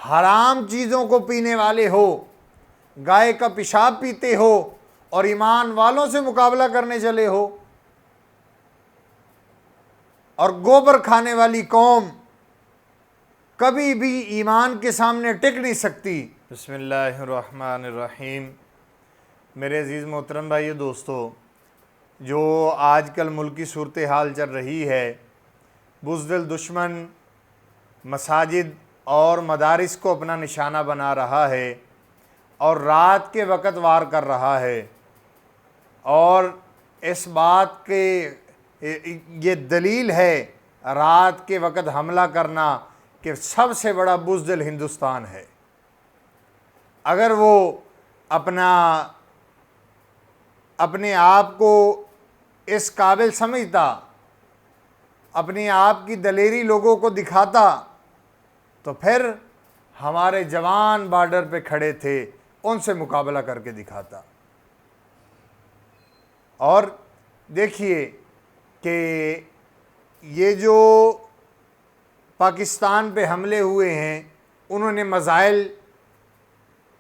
حرام چیزوں کو پینے والے ہو، گائے کا پیشاب پیتے ہو اور ایمان والوں سے مقابلہ کرنے چلے ہو، اور گوبر کھانے والی قوم کبھی بھی ایمان کے سامنے ٹک نہیں سکتی۔ بسم اللہ الرحمن الرحیم۔ میرے عزیز محترم بھائیو دوستو، جو آج کل ملکی صورتحال چل رہی ہے، بزدل دشمن مساجد اور مدارس کو اپنا نشانہ بنا رہا ہے اور رات کے وقت وار کر رہا ہے، اور اس بات کے یہ دلیل ہے رات کے وقت حملہ کرنا کہ سب سے بڑا بزدل ہندوستان ہے۔ اگر وہ اپنے آپ کو اس قابل سمجھتا، اپنی آپ کی دلیری لوگوں کو دکھاتا، تو پھر ہمارے جوان بارڈر پہ کھڑے تھے، ان سے مقابلہ کر کے دکھاتا۔ اور دیکھیے کہ یہ جو پاکستان پہ حملے ہوئے ہیں، انہوں نے میزائل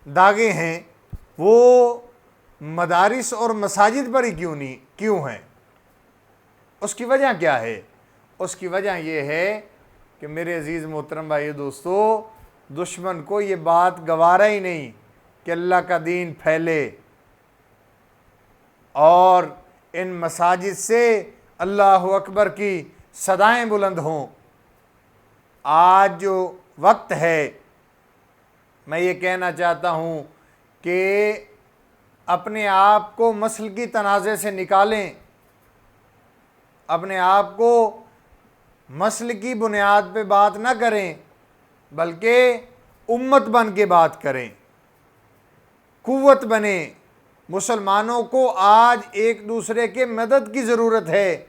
داغے ہیں، وہ مدارس اور مساجد پر ہی کیوں ہیں؟ اس کی وجہ کیا ہے؟ اس کی وجہ یہ ہے کہ میرے عزیز محترم بھائی دوستو، دشمن کو یہ بات گوارا ہی نہیں کہ اللہ کا دین پھیلے اور ان مساجد سے اللہ اکبر کی صدائیں بلند ہوں۔ آج جو وقت ہے، میں یہ کہنا چاہتا ہوں کہ اپنے آپ کو مسلکی تنازع سے نکالیں، اپنے آپ کو مسلکی بنیاد پہ بات نہ کریں، بلکہ امت بن کے بات کریں، قوت بنیں۔ مسلمانوں کو آج ایک دوسرے کے مدد کی ضرورت ہے،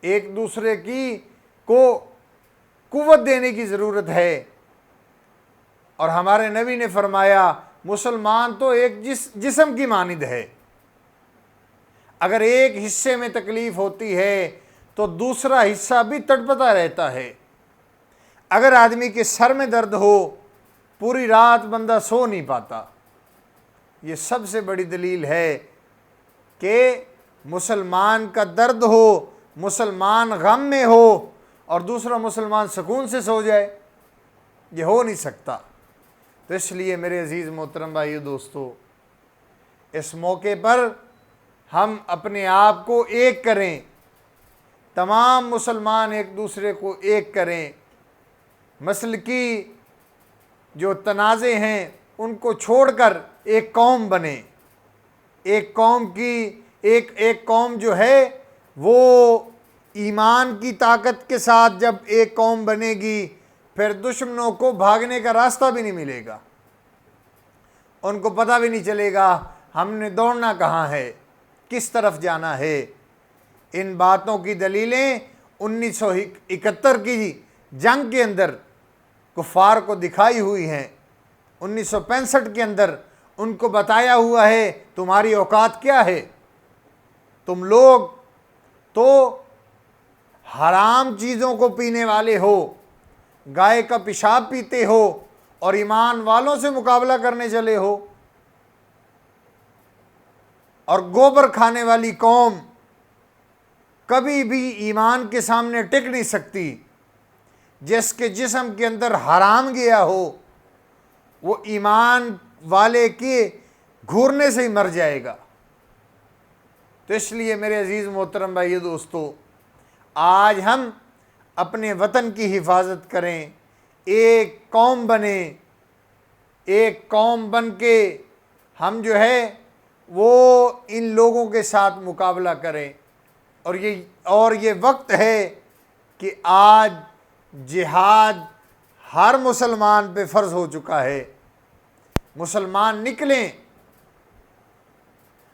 ایک دوسرے کو قوت دینے کی ضرورت ہے۔ اور ہمارے نبی نے فرمایا مسلمان تو ایک جسم کی مانند ہے، اگر ایک حصے میں تکلیف ہوتی ہے تو دوسرا حصہ بھی تڑپتا رہتا ہے۔ اگر آدمی کے سر میں درد ہو، پوری رات بندہ سو نہیں پاتا۔ یہ سب سے بڑی دلیل ہے کہ مسلمان کا درد ہو، مسلمان غم میں ہو اور دوسرا مسلمان سکون سے سو جائے، یہ ہو نہیں سکتا۔ تو اس لیے میرے عزیز محترم بھائیو دوستو، اس موقع پر ہم اپنے آپ کو ایک کریں، تمام مسلمان ایک دوسرے کو ایک کریں، مسلکی جو تنازع ہیں ان کو چھوڑ کر ایک قوم بنیں۔ ایک قوم جو ہے وہ ایمان کی طاقت کے ساتھ جب ایک قوم بنے گی، پھر دشمنوں کو بھاگنے کا راستہ بھی نہیں ملے گا، ان کو پتہ بھی نہیں چلے گا ہم نے دوڑنا کہاں ہے، کس طرف جانا ہے۔ ان باتوں کی دلیلیں 1971 کی جنگ کے اندر کفار کو دکھائی ہوئی ہیں، 1965 کے اندر ان کو بتایا ہوا ہے تمہاری اوقات کیا ہے، تم لوگ تو حرام چیزوں کو پینے والے ہو، گائے کا پیشاب پیتے ہو اور ایمان والوں سے مقابلہ کرنے چلے ہو، اور گوبر کھانے والی قوم کبھی بھی ایمان کے سامنے ٹک نہیں سکتی۔ جس کے جسم کے اندر حرام گیا ہو، وہ ایمان والے کے گھورنے سے ہی مر جائے گا۔ تو اس لیے میرے عزیز محترم بھائی دوستو، آج ہم اپنے وطن کی حفاظت کریں، ایک قوم بنیں، ایک قوم بن کے ہم جو ہے وہ ان لوگوں کے ساتھ مقابلہ کریں۔ اور یہ وقت ہے کہ آج جہاد ہر مسلمان پہ فرض ہو چکا ہے۔ مسلمان نکلیں۔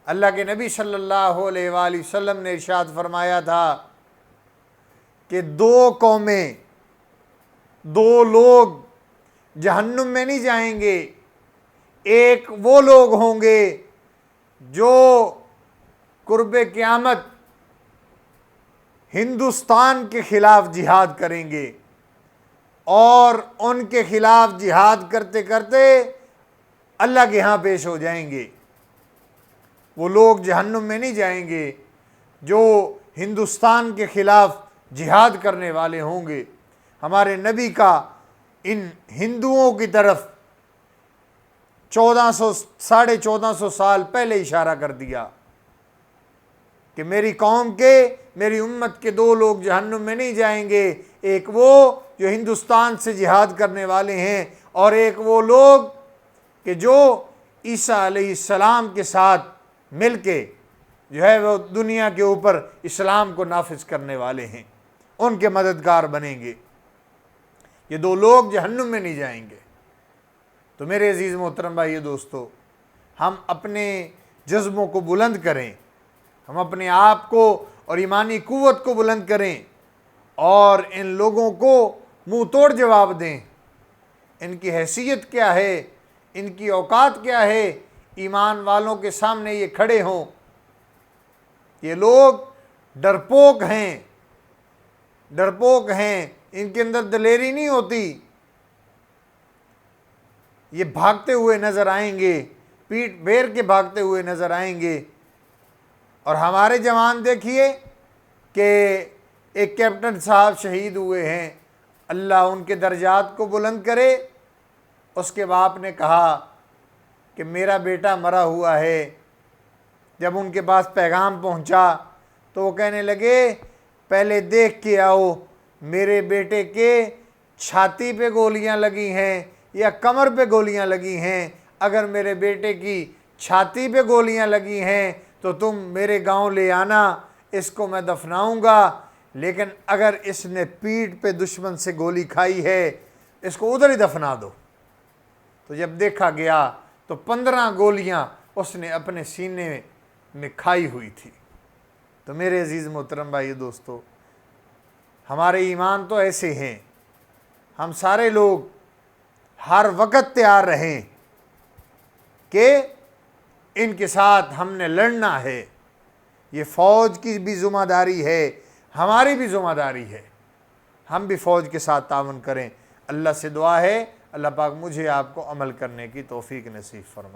اللہ کے نبی صلی اللہ علیہ وآلہ وسلم نے ارشاد فرمایا تھا کہ دو قومیں، دو لوگ جہنم میں نہیں جائیں گے۔ ایک وہ لوگ ہوں گے جو قرب قیامت ہندوستان کے خلاف جہاد کریں گے، اور ان کے خلاف جہاد کرتے کرتے اللہ کے ہاں پیش ہو جائیں گے۔ وہ لوگ جہنم میں نہیں جائیں گے جو ہندوستان کے خلاف جہاد کرنے والے ہوں گے۔ ہمارے نبی کا ان ہندوؤں کی طرف 1450 سال پہلے اشارہ کر دیا کہ میری قوم کے، میری امت کے دو لوگ جہنم میں نہیں جائیں گے، ایک وہ جو ہندوستان سے جہاد کرنے والے ہیں، اور ایک وہ لوگ کہ جو عیسیٰ علیہ السلام کے ساتھ مل کے جو ہے وہ دنیا کے اوپر اسلام کو نافذ کرنے والے ہیں، ان کے مددگار بنیں گے۔ یہ دو لوگ جہنم میں نہیں جائیں گے۔ تو میرے عزیز محترم بھائی دوستو، ہم اپنے جذبوں کو بلند کریں، ہم اپنے آپ کو اور ایمانی قوت کو بلند کریں، اور ان لوگوں کو منہ توڑ جواب دیں۔ ان کی حیثیت کیا ہے، ان کی اوقات کیا ہے، ایمان والوں کے سامنے یہ کھڑے ہوں۔ یہ لوگ ڈرپوک ہیں، ڈرپوک ہیں، ان کے اندر دلیری نہیں ہوتی۔ یہ بھاگتے ہوئے نظر آئیں گے، پیٹ پھیر کے بھاگتے ہوئے نظر آئیں گے۔ اور ہمارے جوان دیکھیے کہ ایک کیپٹن صاحب شہید ہوئے ہیں، اللہ ان کے درجات کو بلند کرے۔ اس کے باپ نے کہا کہ میرا بیٹا مرا ہوا ہے۔ جب ان کے پاس پیغام پہنچا تو وہ کہنے لگے پہلے دیکھ کے آؤ میرے بیٹے کے چھاتی پہ گولیاں لگی ہیں یا کمر پہ گولیاں لگی ہیں۔ اگر میرے بیٹے کی چھاتی پہ گولیاں لگی ہیں تو تم میرے گاؤں لے آنا، اس کو میں دفناؤں گا، لیکن اگر اس نے پیٹھ پہ دشمن سے گولی کھائی ہے اس کو ادھر ہی دفنا دو۔ تو جب دیکھا گیا تو 15 گولیاں اس نے اپنے سینے میں کھائی ہوئی تھی۔ تو میرے عزیز محترم بھائی دوستو، ہمارے ایمان تو ایسے ہیں، ہم سارے لوگ ہر وقت تیار رہیں کہ ان کے ساتھ ہم نے لڑنا ہے۔ یہ فوج کی بھی ذمہ داری ہے، ہماری بھی ذمہ داری ہے، ہم بھی فوج کے ساتھ تعاون کریں۔ اللہ سے دعا ہے اللہ پاک مجھے آپ کو عمل کرنے کی توفیق نصیب فرمائے۔